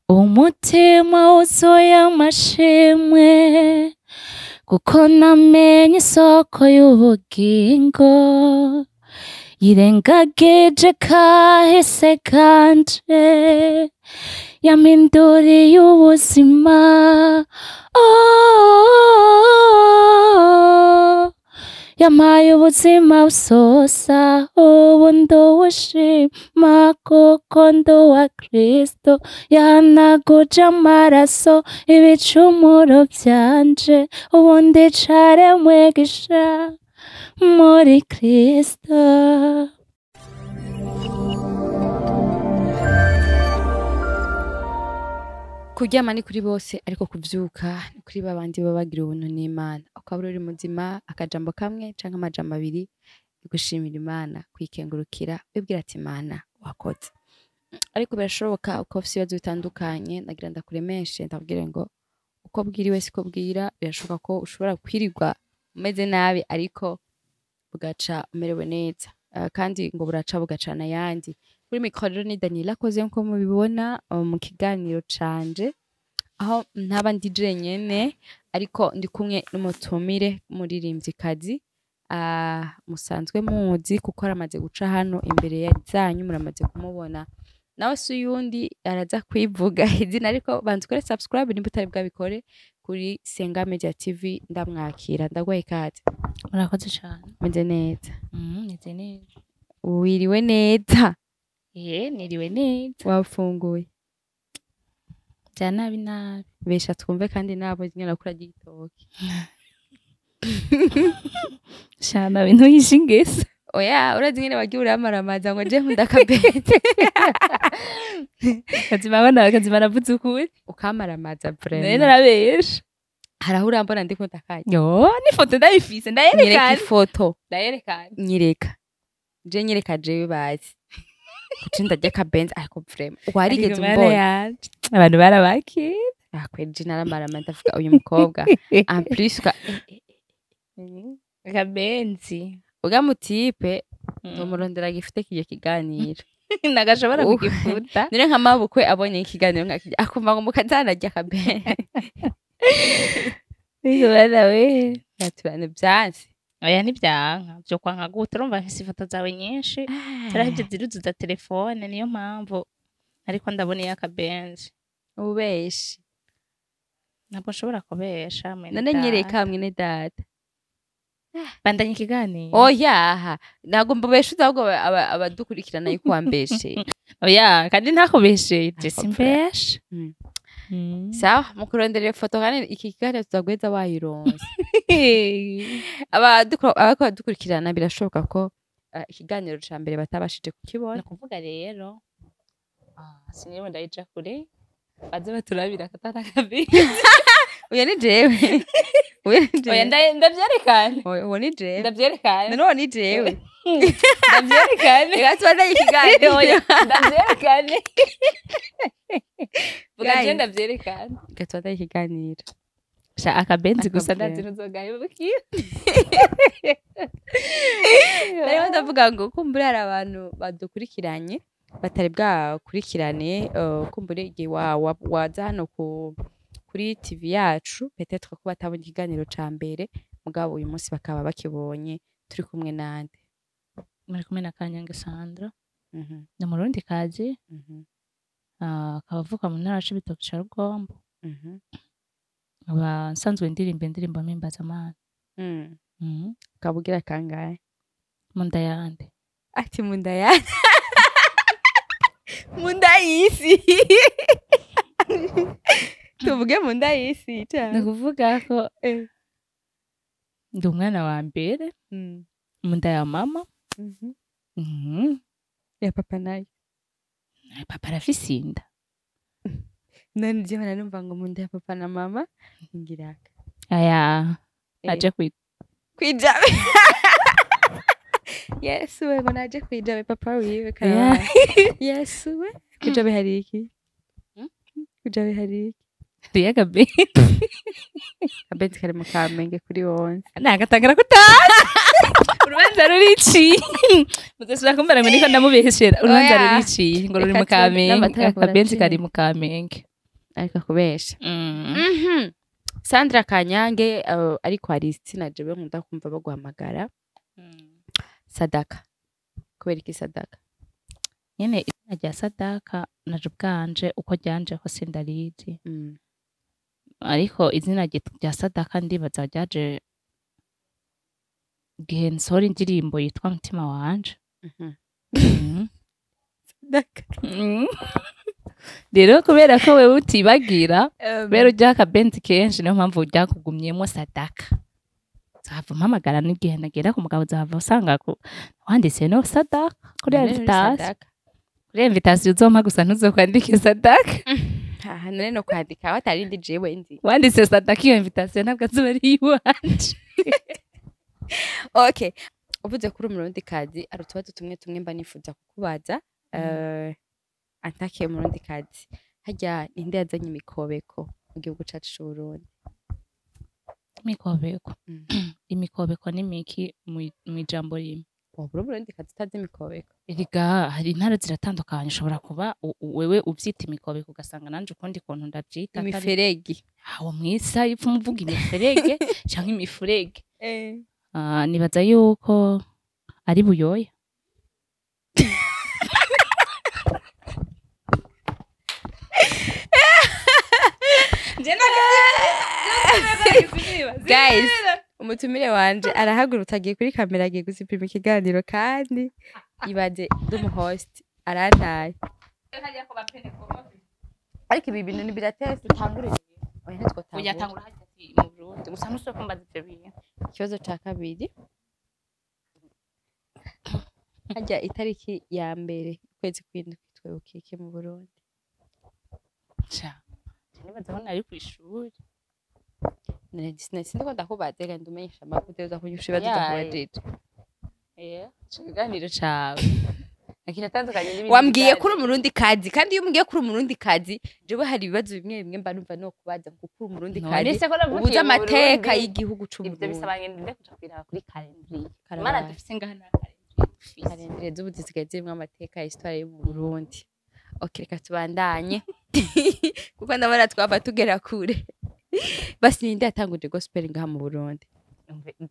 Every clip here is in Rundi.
umutima wuzuye amashimwe kuko namenye isoko y'ubugingo yirengagije kahise kanje yampinduriye ubuzima yampaye ubuzima busosa ubu nduwushima kuko nduwa Kristo yahanaguje amaraso ibicumuro byanje ubu ndicare mwigisha muri Kristo. Kuryama ni kuri bose ariko kuvyuka ni kuri babandi baba bagira ubuntu n'Imana. Ukaba uri muzima akajambo kamwe canke amajambo abiri gushimira Imana kwikengurukira wibwira ati Imana wakoze. Ariko birashoboka uko ufite ibibazo bitandukanye nagira ndakuremeshe ndabwire ngo uko bwiriwe siko bwira birashoboka ko ushobora kwirirwa umeze nabi ariko bugaca umerewe neza kandi ngo buraca bugacana yandi. Kuri mikoro rero ni Daniela koze nko mubibona mu kiganiro canje aho ntaba ndi jenyene ariko ndi kumwe n'umutumire muririmvyikazi musanzwe muzi kuko aramaze guca hano imbere ya zanyu muramaze kumubona nawe si uyundi araza kwivuga izina ariko banzukore subscribe nimba utari bwabikore kuri Senga Media TV ndamwakira ndagwaye ikaze. Murakoze cyane. Meze neza. Meze neza. Wiriwe neza. Niriwe neza. Wafunguye. Bya nabi nabi. Besha twumve kandi nabo nyina kuri agitoki. Shana bintu yishingese. Oya urazi ngene bagiye uramaramaza ngo je ndakabete. Kazima navuze ukuri. Ukamaramaza vraiment. Nene narabesha. Harahura mbona ndiko ndakaje. Yo ni foto ndayifise ndayerekana. Nyereka ifoto. Ndayerekana. Nyereka. Je nyereka jewe bazi. Kucinda jya kabenzi ariko vraiment. Warigeze umbona. Abantu barabakira. Akweje naramaramaza ndavuga uyu mukobwa. En plus ka kabenzi. Uga mutipe umurondera gifite kiye kiganiro. Nagashobora kugifuta. Nire nka mabukwe abonye ikiganiro nkakijya akumva ngo mukazana jya kabenzi. Bigo barawe. Naturane byansi. Oya nibyanka byo kwanka gute urumva mfise ifoto zawe nyinshi tarahije ziruzu za telefone niyo mpamvu ariko ndabona yakabenzi ubeshi nabwo nshobora kubesha none nyereka mwene data bandanye ikiganiro oya nago mbesha uzabwo abadukurikirana yuko wambeshe oya kandi ntakubeshe je simbesha sawa mukurondera ifoto kandi iki kiganiro tuzagweza wayironse abadukurikirana birashoboka ko ikiganiro ca mbere batabashije kukibona kuvuga rero sinyewe ndayija kure baze baturabira katata kabiri uya ni jewe oya ndavyerekana uwo ni jewe ndavyerekana none ni jewe ndavyerekana gatwara ikiganiro ndavyerekana vuga ndavyerekana gatwara ikiganiro sha akabenzi gusa ndazi nzogaye bukira rero ndavuga ngo kumbura hari abantu badukurikiranye batari bwakurikirane kumbura igihe waza hano kuri TV yacu peut-être ko batabonye ikiganiro ca mbere mugabo uyu munsi bakaba bakibonye turi kumwe nande muri kumwe na Kanyange Sandra ni murundi kazi akavuka mu ntara y'Ibitoki ca Rugombo nsanzwe indirimbo mpimbaza kabugira kangahe munda yande ati munda yande munda y'isi tuvuge munda y'isi cyane kuvuga ko ndi umwana wa mbere munda ya mama ya papa nayo papa arafise inda none je bana numva ngo munda ya papa na mama ngiraka aya aje kwijabe yes we ngo naje kwijabe papa wiwe kana yes we kwijabe hari iki kwijabe hari iki riyaga be abenzi kare mu Kamenge kuri wonse nagatangira kutaza urubanza ruriciye muzasubira kumbara ngo niko ndamubeshera urubanza ruriciye ngo ruri mu Kamenge akabenzi kari mu Kamenge ariko kubesha Mm. Sandra Kanyange ariko hari izina jewe nkunda kumva baguhamagara Sadaka kubera iki Sadaka nyene izina rya Sadaka naje ubwanje uko ryanje ko sindarizi ariko izina rya Sadaka ndibaza ryaje igihe nsora indirimbo yitwa Mutima wanje. Sadaka rero kubera ko wewe utibagira rero ujyaka benzi kenshi niyo mpamvu ujyakugumyemo Sadaka zava mpamagara n'igihe nagera ku mugabo zava usanga wanditse no Sadaka kuri invitation uzompa gusa ntuzokwandike Sadaka none no kwandika watarindi jewe ndi wanditse Sadaka iyo invitation ntabwo azuba ari iwanje. Okay uvuze kuri umurundi kazi ari utubazo tumwe mba nifuza kukubaza antake umurundi kazi hajya ninde yazanye imikobeko mu gihugu cyacu cy'u Burundi imikobeko imikobeko ni miki mu ijambo rimwe wabura umurundi kazi utazi imikobeko eriga hari intara ziratandukanye ushobora kuba wewe ubyita imikobeko ugasanga nanje ukundi kuntu ndabyita imiferegi aho mwisa ipfa umuvuga imiferege cyangwa imifurege nibaza yuko ari buyoya guys umutumire wanje arahagurutse agiye kuri kamera agiye gusipima ikiganiro kandi ibaze ndumuhost arantaye ariko ibi bintu nibiratese utangure oya ntitwo tangura uyatangura hagati mu Burundi gusa nusho kumbaza ivyo bintu ikibazo ca kabiri hajya itariki ya mbere kwezi kw'indwi twebukike mu Burundi nibaza ko nari kw'ishuri sindiko ndakubaze kandi umenyesha amakuru uza kunyisha ibibazo ndakubajije ikiganiro cawe akiratandukanye n'ibindi wambwiye kuri umurundi kazi kandi iyo umbwiye kuri umurundi kazi jewe hari ibibazo bimwe mba numva no kubaza kuko kuri umurundi kazi ubuze amateka y'igihugu c'u Burundi ibyo bisaba ngende kuja kwiraba kuri calendrier Mana dufise ngaha na calendrier z'ubu zisigaye zirimo amateka ya histoire y'u Burundi. Okay reka tubandanye kuko ndabona twava tugera kure basi ninde yatanguje gospel ngaha mu Burundi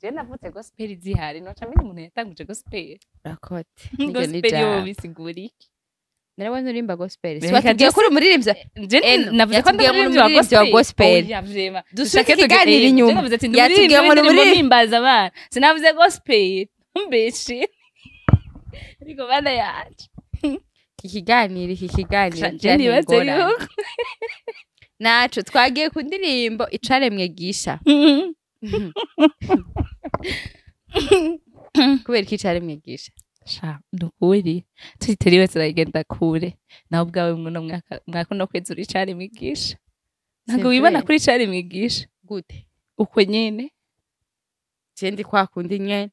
je navutse gospel zihari noca mini umuntu yatanguje gospel rakote gospel yo bisigura iki narabona urimba gospel swatugiye kuri umuririmbyi navuze ko ndamuririmbyi wa gospel dushake tuganira inyuma yatubwiye ngo murimbaza abana sinavuze gospel mbeshe ariko bana yaje ikiganiro cyane naco twagiye ku ndirimbo icaremwe gisha kubera iki icaremwe gisha sha ndukuri tutiriwe turagenda kure nawe ubwawe muno mwaka no kwezi uri icaremwe gisha ntabwo wibona kuri icaremwe gisha gute uko nyene jendi kwa kundi nyene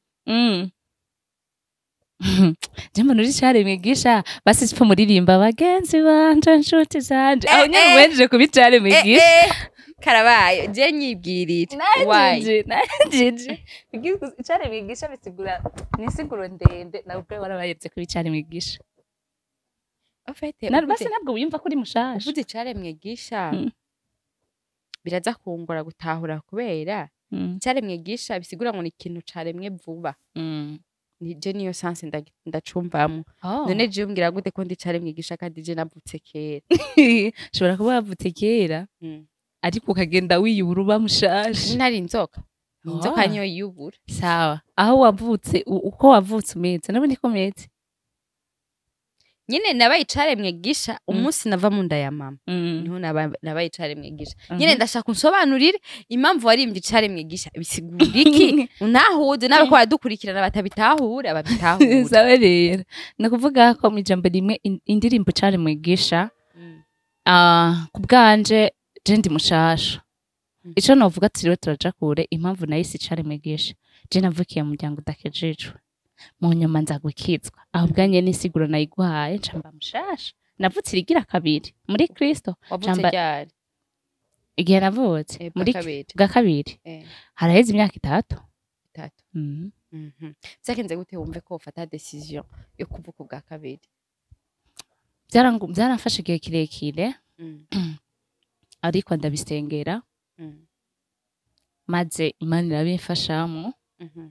Jembo nuri cyari mwigisha basi sipfa muririmba bagenzi banje nshuti zanje aho nyine wenje kubicare mwigisha karabaye je nyibwirije najije icare mwigisha bisigura nisiguro ndende na ubwo warabayebye kubicare mwigisha afete basi ntabwo wiyumva kuri mushasha uvuze icare mwigisha biraza kungora gutahura kubera icare mwigisha bisigura ngo ni ikintu caremwe vuba nije niyo sanse ndacumvamo none je umbwira gute ko ndicare mwigisha kandi je navutse kera shobora kuba wavutse kera ariko ukagenda wiyubura uba mushasha ntari inzoka inzoka niyo yubura sawa aho wavutse uko wavutse umeze nabo niko meze nyine nabaye icare mwigisha umunsi nava mu nda ya mama niho nabaye icare mwigisha nyine ndashaka unsobanurire impamvu warimbye icare mwigisha bisigura iki unahuze nawe ko badukurikirana batabitahura babitahura sawa rero nakuvuga ko mu ijambo rimwe indirimbo icare mwigisha ku bwanje je ndi mushasha ico novuga turiwe turaja kure impamvu nahise icare mwigisha je navukiye mu muryango udakejejwe mu nyuma nza gukizwa aho bwanye n'isiguro nayiguhaye ncamba mushasha navutse irigira kabiri muri Kristo wavutse ryari igihe navutse muri bwa kabiri haraheze imyaka 3 Zakenze gute wumve ko ufata decision yo kuvuka bwa kabiri byaramfashe igihe kirekire ariko ndabisengera Mm. maze Imana irabimfashamo Mhm.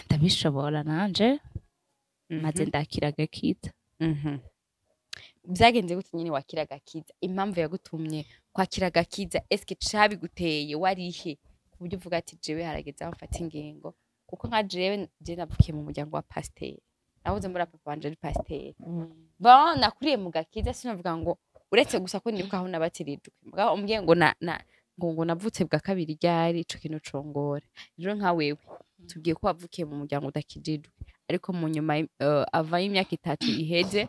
ndabishobora nanje maze Mhm. ndakira agakiza. Mhm. Byagenze gute nyine wakira agakiza? Impamvu yagutumye kwakira agakiza eske cabiguteye warihe ku buryo uvuga ati jewe harageze aho mfata ingingo? Kuko nka jewe navukiye mu muryango wa pasiteri, nahoze muri papa wanje ari pasiteri. Bon, nakuriye mu gakiza sinavuga ngo uretse gusa ko nibuka aho nabatirijwe, mbwa umbwiye ngo ngo navutse bwa kabiri ryari ico kintu congora. Rero nka wewe tubwiye ko wavukiye mu muryango udakijijwe, ariko mu nyuma ava y'imyaka 3 iheze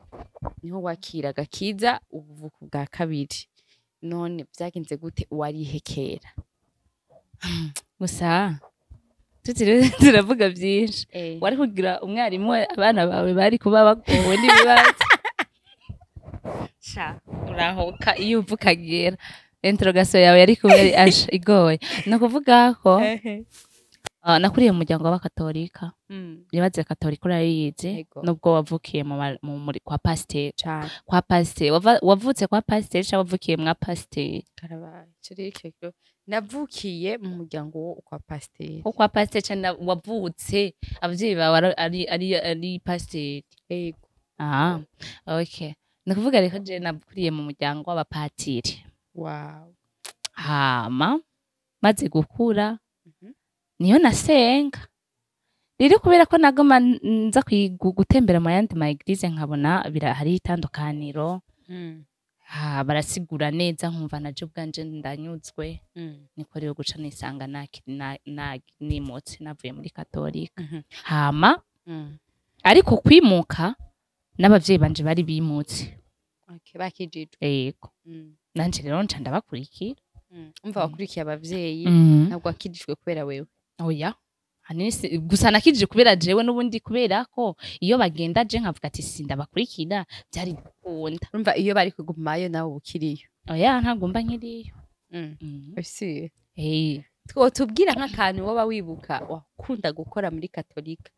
niho wakira agakiza ubuvuka bwa kabiri. None byagenze gute warihekera? Gusa turavuga byinshi. Wari kugira umwarimu abana bawe bari kuba bagowe n'ibibazo. Sha urahoka iyo uvukagera interrogation yawe yari kuba igoye. No kuvuga ko nakuriye mu muryango w'abakatolika. Nibaze katolika urayize nubwo wavukiye muri kwa pasiteri. Kwa pasiteri wavutse kwa pasiteri cyangwa wavukiye mwa pasiteri? Karabaye cirikeko navukiye mu muryango wo kwa pasiteri. Ko kwa pasiteri cyane wavutse abavyeyi bawe ari pasiteri. Yego. Okay. Nakuvuga reko je nakuriye mu muryango w'abapatiri. Wow. Hama maze gukura niyo nasenga. Rero kubera ko nagoma nza gutembera mu yandi ma eglise nkabona hari itandukaniro. Barasigura neza nkumva naje ubwanje ndanyuzwe. Niko rero guca nisanga nimotse navuye muri katolika. Hama ariko kwimuka n'abavyeyi banje bari bimutse. Okay, bakijijwe. Yego. Nanje rero nca ndabakurikira. Umva wakurikiye abavyeyi ntabwo wakijijwe kubera wewe. Oya. Hanisi gusa nakijije kubera jewe n'ubundi kubera ko iyo bagenda je nkavuga ati sindabakurikira byari gukunda. Urumva iyo bari kugumayo nawe ukiriyo. Oya ntabwo mba nkiriyo. Ese tubwira nk'akantu woba wibuka wakunda gukora muri katolika.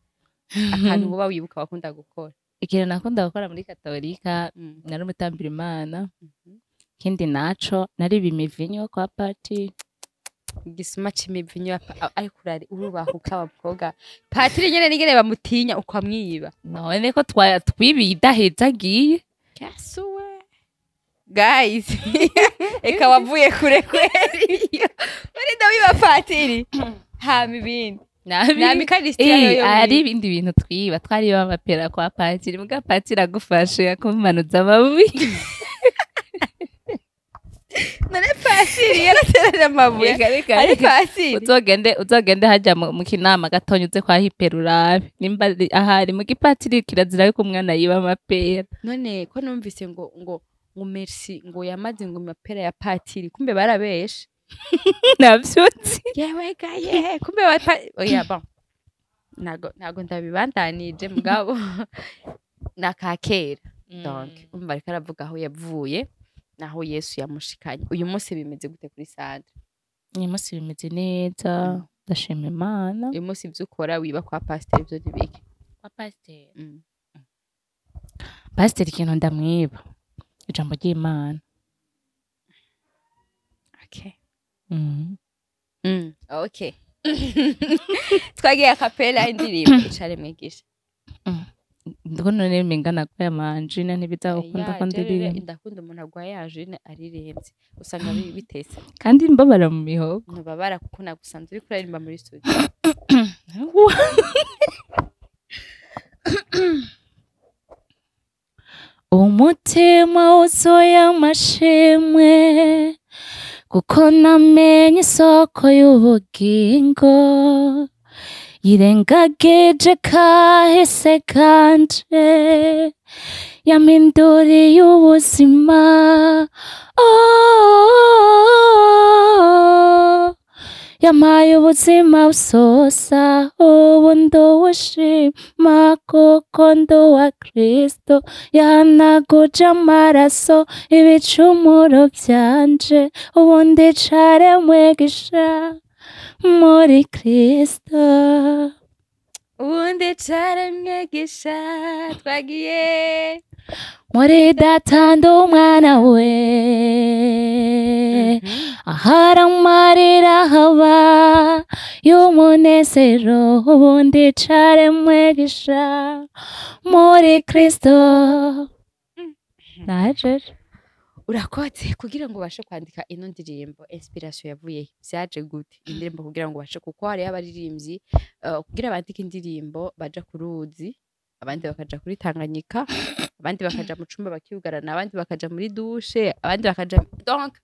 Akantu woba wibuka wakunda gukora. Ikintu nakunda gukora muri katolika nari umutambira Imana. Kindi naco nari bimivinyo kwa party. Igisuma c'imivinyo ariko urubahuka abakobwa patiri nyene nigere bamutinya ukwamwiba. None ko twibiye idaheza agiye. Kasuwe guys eka wavuye kure kweri uri ndawiba patiri hama ibindi nami Kristiya yoyo ari ibindi bintu twiba twari bamapera kwa patiri muga patiri agufashe akumanuza amabuye. None patiri yaraterera amabuye ari patiri uzogende haja mu kinama gatonye uze kwa hiperurabe nimba ahari mu gipatiri kirazira yuko umwana yiba amapera. None ko numvise ngo merci ngo yamaze ngo amapera ya patiri kumbe barabeshe. Navyutse yewe gaye kumbe oya bon nago ndabibandanije mugabo nakakera. Donc umva ariko aravuga aho yavuye naho Yesu yamushikanye. Uyu munsi bimeze gute kuri Sandra? Uyu munsi bimeze neza ndashima Imana. Uyu munsi vyukora wiba kwa pasiteri byo nibiki? Kwa pasiteri pasiteri ikintu ndamwiba ijambo ry'Imana. Okay. Okay. Twagiye akapela indirimbo icare mwigisha. Ndono ne mingana kwa yamanjine ntibizakunda ko ndirimbo. Ndakunda umuntu agwaye yajine arirenze. Usanga bitese. Kandi mbabara mu mihogo. Mbabara kuko nagusanze uri kuririmba muri studio. Umutima wuzuye amashimwe kuko namenye isoko y'ubugingo yirengagije kahise kanje yampinduriye ubuzima. Yampaye ubuzima busosa ubu nduwushima kuko nduwa Kristo yahanaguje amaraso ibicumuro byanje ubu ndicare mwigisha muri Kristo. Ubundi care mwigisha twagiye muri data ndi umwana we ahari amarira haba y'umunezero ubundi care mwegisha muri Kristo. Najeje urakoze kugira ngo ubashe kwandika ino ndirimbo inspiration yavuye vyaje gute indirimbo kugira ngo ubashe kuko hari abaririmbyi kugira bandike indirimbo baja ku ruzi abandi bakaja kuri Tanganyika abandi bakaja mu cumba bakiyugarana abandi bakaja muri douche abandi bakaja donc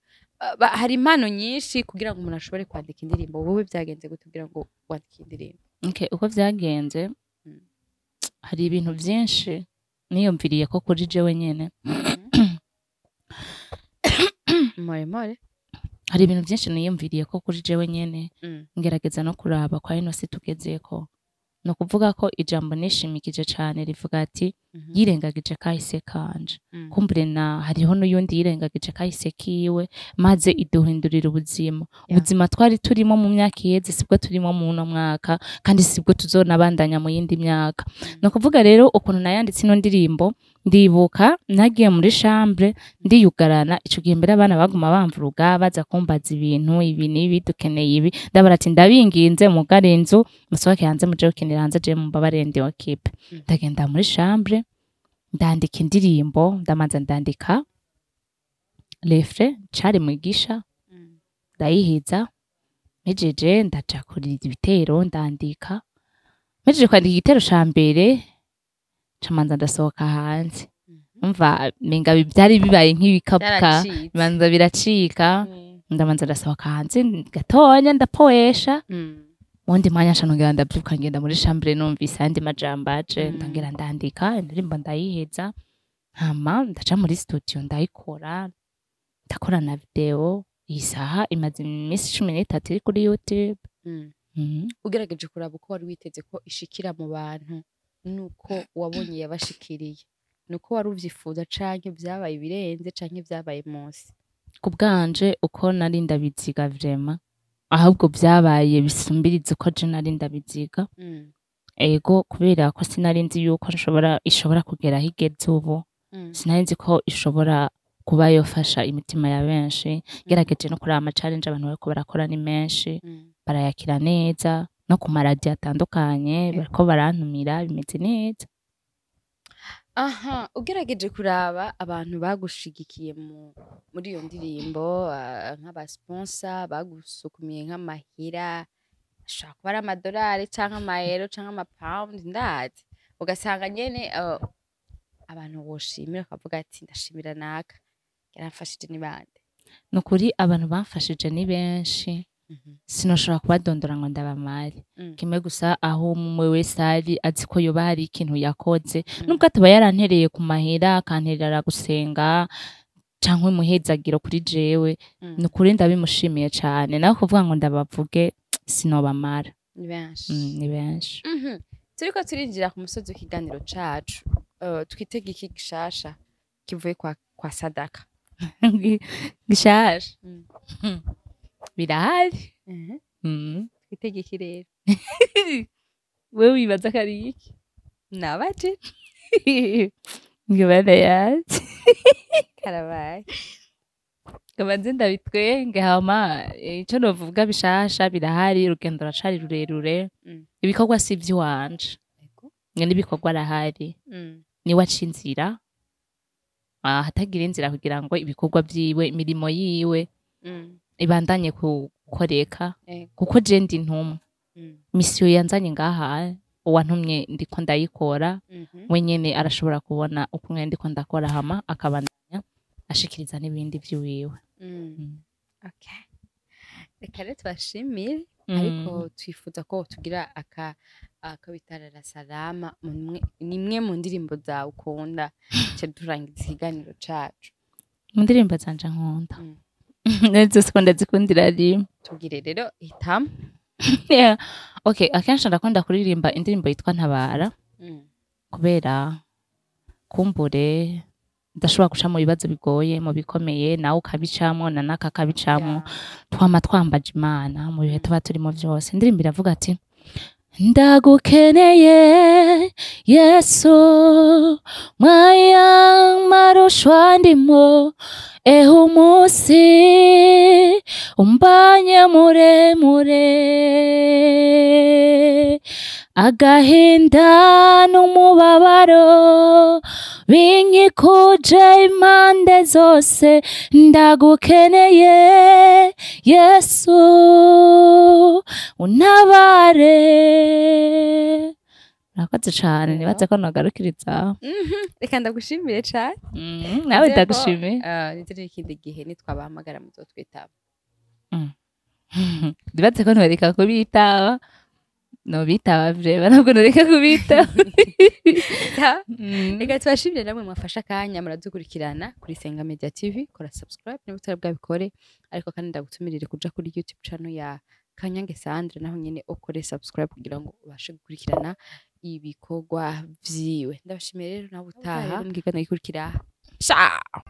hari impano nyinshi kugira ngo umuntu ashobore kwandika indirimbo wowe vyagenze gute kugira ngo wandike indirimbo okay uko vyagenze hari ibintu vyinshi niyumviriye ko kuri jewe nyene more hari ibintu byinshi niyumviriye ko kuri jewe nyene ngerageza no kuraba kwa ino si tugezeko no kuvuga ko ijambo nishimikije cyane rivuga ati yirengagije kahise kanje kumbure na hariho n'uyundi yirengagije kahise kiwe maze iduhindurira ubuzima twari turimo mu myaka iheze sibwo turimo mu no mwaka kandi sibwo tuzonabandanya mu yindi myaka no kuvuga rero ukuntu nayanditse ino ndirimbo ndibuka nagiye muri chambre ndiyugarana ico gihe mbere abana baguma bamvuruga baza kumbaza ibintu ibi nibi dukeneye ibi ndabara ati ndabinginze mugarenzo musohoke hanze muje gukenera hanze je mu babarende wa kipe ndagenda muri chambre ndandika indirimbo ndamanza ndandika refre cari mwigisha ndayihiza mejeje ndaja kuri ibitero ndandika mejeje kwandika igitero ca mbere camanza ndasohoka hanze umva menga byari bibaye nk'ibikabuka bibanza biracika ndamanza ndasohoka hanze gatonya ndapoesha undi mwanya nshano ndabyuka ngenda muri chambre numvise andi majambo aje ndongera ndandika indirimbo ndayiheza hama ndaca muri studio ndayikora ndakora na video isaha imaze iminsi 13 iri kuri YouTube ugerageje kuraba uko wari witeze ko ishikira mu bantu nuko wabonye yabashikiriye nuko wari uvyifuza canke vyabaye birenze canke vyabaye munsi kubganje uko nari ndabiziga vraiment ahubwo vyabaye bisumbiriza uko je nari ndabiziga ego kubera ko sinari nzi yuko ishobora kugera higeze ubu sinari nzi ko ishobora kuba yofasha imitima ya benshi gerageje no kuraba ama challenge abantu bariko barakora ni menshi barayakira neza no ku maradiyo atandukanye bariko barantumira bimeze neza ugerageje kuraba abantu bagushigikiye muri iyo ndirimbo nk'abasponsor bagusukumiye nk'amahira ashobora kuba ari amadolari canke amayero canke amapound ndazi ugasanga nyene abantu woshimira akavuga ati ndashimira naka yaramfashije ni bande nukuri abantu bamfashije ni benshi sinoshobora kubadondora ngo ndabamari kimwe gusa aho umwe wese ari azi ko yoba hari ikintu yakoze nubwo ataba yarantereye ku mahera akanterera gusenga cyangwa muhezagiro kuri jewe nukuri ndabimushimiye cyane naho kuvuga ngo ndabavuge sinobamara ni benshi turiko turinjira ku musozi w'ikiganiro cacu twitege iki gishasha kivuye kwa Sadaka gishasha birahari twitege iki rero wewe wibaza ko ari iki nabaje ngibana yaje karabaye kabanze ndabitwenge hama ico novuga bishasha birahari urugendo racari rurerure ibikorwa si ivy'iwanje ngene ibikorwa arahari ni wacinzira hatagira inzira kugira ngo ibikorwa vyiwe imirimo yiwe ibandanye kukoreka kuko je ndi ntumwa misiyo yanzanye ngaha uwantumye ndiko ndayikora wenyene arashobora kubona uko ndiko ndakora hama akabandanya ashikiriza n'ibindi vy'iwiwe okay reka rero tubashimire ariko twifuza ko tugira akabitarara salama nimwe mu ndirimbo zawe ukunda cyo turangiza ikiganiro cacu mu ndirimbo zanje nkunda neza sikunda zikundira rimwe tugire rero hitamo okay akenshi ndakunda kuririmba indirimbo yitwa Ntabara kubera kumbure ndashobora guca mu bibazo bigoye mu bikomeye nawe ukabicamo na naka kabicamo twama twambaje Imana mu bihe tuba turimo byose indirimbo iravuga ati ndagukeneye Yesu mwaya marushwa ndimo umunsi umbanye muremure agahinda n'umubabaro binkikuje impande zose ndagukeneye Yesu untabare. Murakoze cane nibaze ko nogarukiriza. Reka ndagushimire cane. Nawe ndagushimiye. Nizere ikindi gihe nitwabahamagara muzotwitaba. Ndibaze ko ntoreka kubitaba. Nobitaba vrema ntabwo noreka kubitaba. Reka tubashimire namwe mwafasha akanya muradukurikirana kuri Senga Media TV. Kora subscribe niba utarabwabikore, ariko kandi ndagutumirire kuja kuri YouTube channel ya Kanyange Sandra naho nyene ukore subscribe kugira ngo ubashe gukurikirana ibikorwa vyiwe. Ndabashimiye rero nawe utaha mbwirwa ndagikurikira. Ciao.